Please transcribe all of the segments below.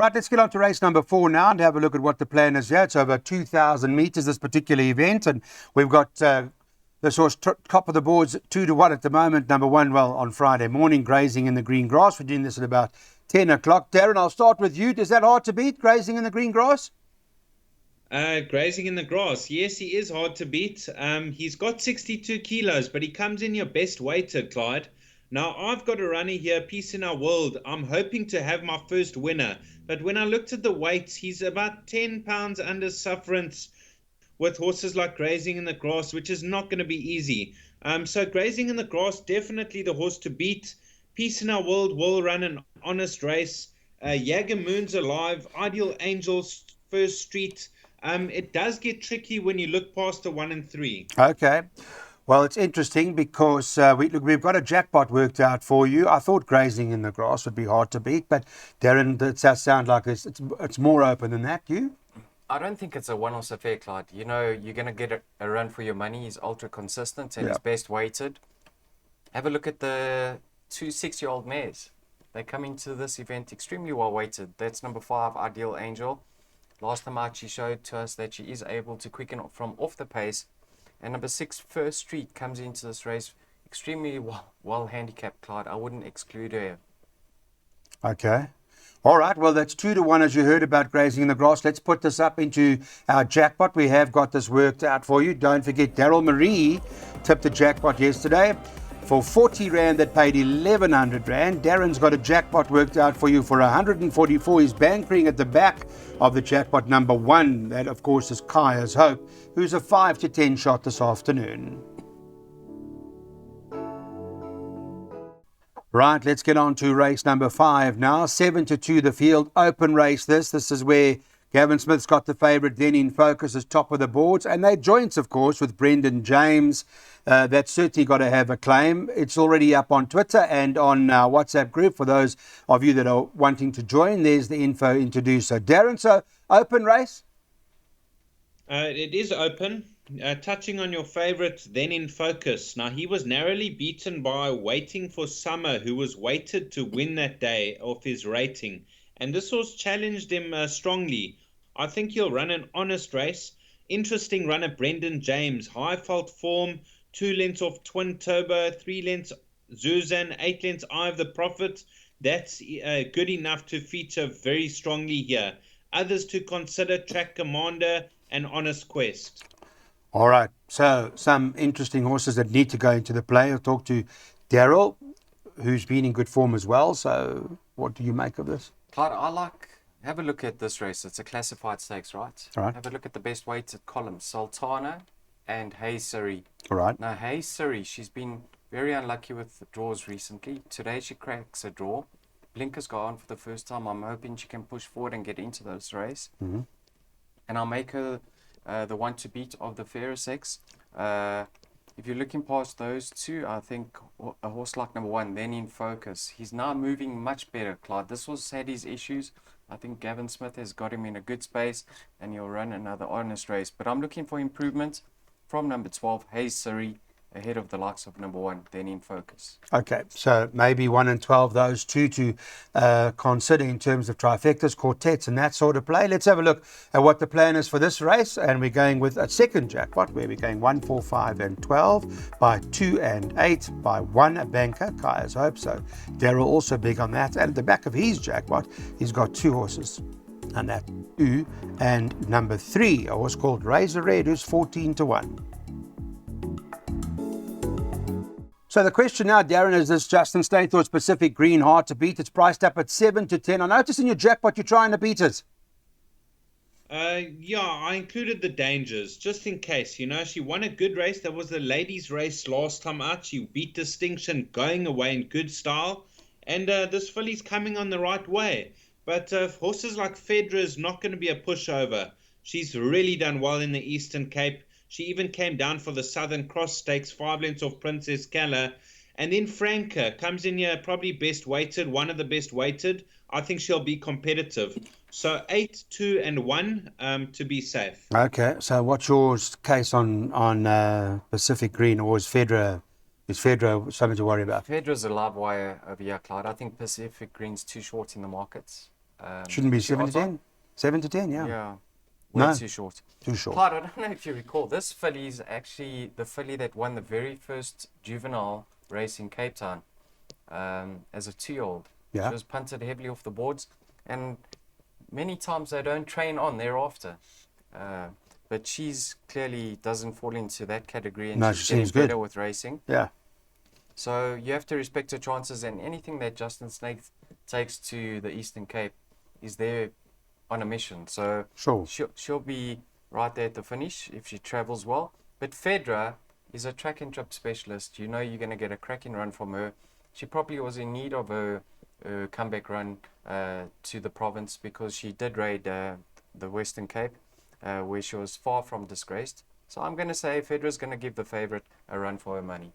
Right, let's get on to race number 4 now and have a look at what the plan is here. It's over 2,000 metres, this particular event, and we've got this horse top of the boards 2-1 at the moment. Number 1, well, on Friday morning, Grazing in the Green Grass. We're doing this at about 10 o'clock. Darren, I'll start with you. Is that hard to beat, Grazing in the Green Grass? Grazing in the Grass, yes, he is hard to beat. He's got 62 kilos, but he comes in your best weighted, Clyde. Now, I've got a runner here, Peace in Our World. I'm hoping to have my first winner. But when I looked at the weights, he's about 10 pounds under sufferance with horses like Grazing in the Grass, which is not going to be easy. So Grazing in the Grass, definitely the horse to beat. Peace in Our World will run an honest race. Jager Moon's alive. Ideal Angels, First Street. It does get tricky when you look past the 1 and 3. Okay. Well, it's interesting because we've got a jackpot worked out for you. I thought Grazing in the Grass would be hard to beat, but Darren, it does sound like it's more open than that. You? I don't think it's a one-off affair, Clyde. You know, you're going to get a run for your money. He's ultra consistent and he's best weighted. Have a look at the 2 6-year-old mares. They come into this event extremely well weighted. That's number 5, Ideal Angel. Last time out, she showed to us that she is able to quicken from off the pace. And number 6, First Street, comes into this race extremely well handicapped, Clyde. I wouldn't exclude her. Okay. All right. Well, that's 2-1 as you heard about Grazing in the Grass. Let's put this up into our jackpot. We have got this worked out for you. Don't forget, Daryl Marie tipped the jackpot yesterday. For 40 Rand, that paid 1,100 Rand. Darren's got a jackpot worked out for you for 144. He's bankering at the back of the jackpot number 1. That, of course, is Kaya's Hope, who's a 5 to 10 shot this afternoon. Right, let's get on to race number 5 now. 7-2, the field open race. This is where Gavin Smith's got the favourite, Then in Focus, is top of the boards. And they're joints, of course, with Brendan James. That's certainly got to have a claim. It's already up on Twitter and on our WhatsApp group for those of you that are wanting to join. There's the info in to do so. Darren, so open race? It is open. Touching on your favourite, Then in Focus. Now, he was narrowly beaten by Waiting for Summer, who was weighted to win that day off his rating. And this horse challenged him strongly. I think he'll run an honest race. Interesting runner, Brendan James. High fault form, 2 lengths off Twin Turbo, 3 lengths Zuzan, 8 lengths Eye of the Prophet. That's good enough to feature very strongly here. Others to consider, Track Commander and Honest Quest. All right, so some interesting horses that need to go into the play. I'll talk to Daryl, who's been in good form as well. So what do you make of this? Clyde, have a look at this race. It's a classified stakes, right? All right. Have a look at the best weighted columns, Sultana and Hey Siri. All right. Now, Hey Siri, she's been very unlucky with the draws recently. Today she cracks a draw. Blinkers go on for the first time. I'm hoping she can push forward and get into this race. Mm-hmm. And I'll make her the one to beat of the fairer sex. If you're looking past those two, I think a horse like number 1, Then in Focus. He's now moving much better, Clyde. This horse had his issues. I think Gavin Smith has got him in a good space and he'll run another honest race. But I'm looking for improvement from number 12, Hey Siri, ahead of the likes of number 1, Then in Focus. Okay, so maybe 1 and 12, those two to consider in terms of trifectas, quartets, and that sort of play. Let's have a look at what the plan is for this race, and we're going with a second jackpot where we're going 1, 4, 5, and 12 by 2 and 8 by 1 a banker, Kaya's Hope. So Daryl also big on that, and at the back of his jackpot, he's got 2 horses, and that U and number 3, a horse called Razor Red, who's 14 to 1. So the question now, Darren, is this Justin Stainthorpe Pacific Green hard to beat? It's priced up at 7 to 10. I noticed in your jackpot you're trying to beat it. Yeah, I included the dangers just in case. You know, she won a good race. That was the ladies' race last time out. She beat Distinction going away in good style. And this filly's coming on the right way. But horses like Fedra is not going to be a pushover. She's really done well in the Eastern Cape. She even came down for the Southern Cross Stakes, 5 lengths off Princess Kala. And then Franca comes in here, probably best weighted, one of the best weighted. I think she'll be competitive. So 8, 2, and 1 to be safe. Okay, so what's your case on Pacific Green, or is Fedra something to worry about? Fedra's a live wire over here, Clyde. I think Pacific Green's too short in the markets. Shouldn't be Two 7 to odds on? 10. 7 to 10, yeah. Yeah. No. Way too short. Too short. Clyde, I don't know if you recall, this filly is actually the filly that won the very first juvenile race in Cape Town as a 2-year-old. Yeah. She was punted heavily off the boards, and many times they don't train on thereafter. But she's clearly doesn't fall into that category, and No, she's she getting seems good. better with racing. Yeah. So you have to respect her chances, and anything that Justin Snake takes to the Eastern Cape is there on a mission. So Sure. she'll be right there at the finish if she travels well. But Fedra is a track and trip specialist. You know you're going to get a cracking run from her. She probably was in need of a comeback run to the province, because she did raid the Western Cape, where she was far from disgraced. So I'm going to say Fedra's going to give the favourite a run for her money.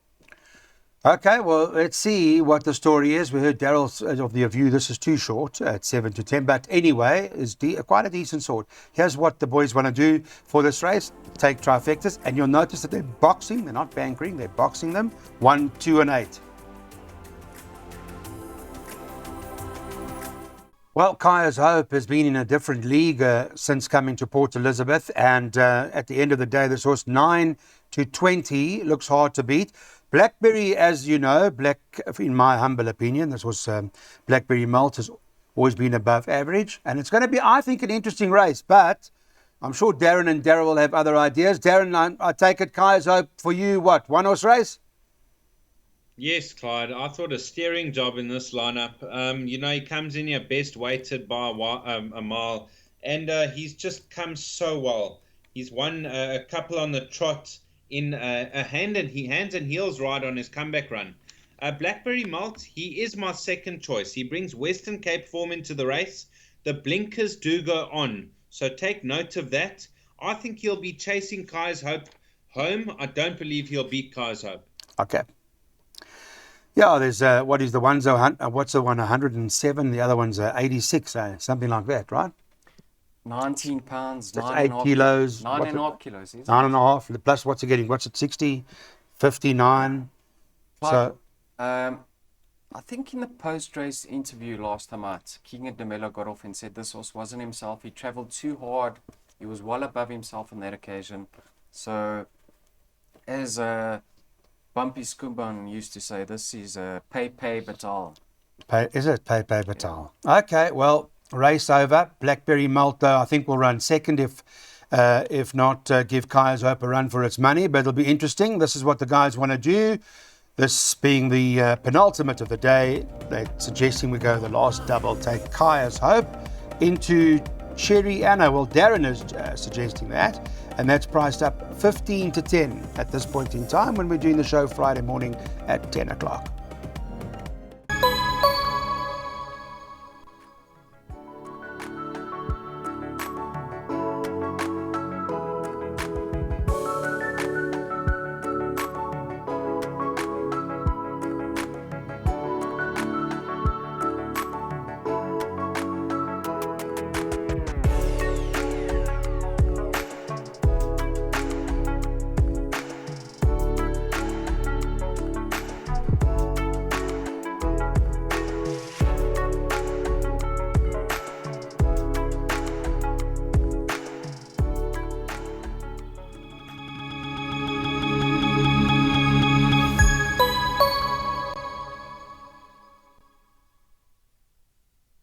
Okay, well, let's see what the story is. We heard Daryl of the View. This is too short at 7 to 10. But anyway, it's quite a decent sort. Here's what the boys want to do for this race. Take trifectas. And you'll notice that they're boxing. They're not bankering. They're boxing them. 1, 2, and 8. Well, Kaya's Hope has been in a different league since coming to Port Elizabeth. And at the end of the day, this horse 9 to 20 looks hard to beat. Blackberry, as you know, in my humble opinion, this was Blackberry Malt has always been above average. And it's going to be, I think, an interesting race. But I'm sure Darren and Daryl will have other ideas. Darren, I take it Kaya's Hope for you, what, one horse race? Yes, Clyde. I thought a steering job in this lineup. He comes in here best weighted by a mile, and he's just come so well. He's won a couple on the trot in a hands and heels ride on his comeback run. Blackberry Malt, he is my second choice. He brings Western Cape form into the race. The blinkers do go on, so take note of that. I think he'll be chasing Kaya's Hope home. I don't believe he'll beat Kaya's Hope. Okay. Yeah, there's what is the one's what's the one 107? The other one's 86, something like that, right? 19 pounds, That's 9 8 and a half kilos. 9 and a half kilos. Isn't 9.5 plus what's it getting? What's it? 60, 59. So I think in the post-race interview last time out, King and DeMello got off and said this horse wasn't himself. He travelled too hard. He was well above himself on that occasion. So, as Bumpy Skumban used to say, this is pay Batal. is it pay Batal? Okay, well, race over. Blackberry Malt, though, I think will run second if not give Kaya's Hope a run for its money. But it'll be interesting. This is what the guys want to do. This being the penultimate of the day, they're suggesting we go the last double, take Kaya's Hope into Cherry Anna. Well, Darren is suggesting that, and that's priced up 15 to 10 at this point in time when we're doing the show Friday morning at 10 o'clock.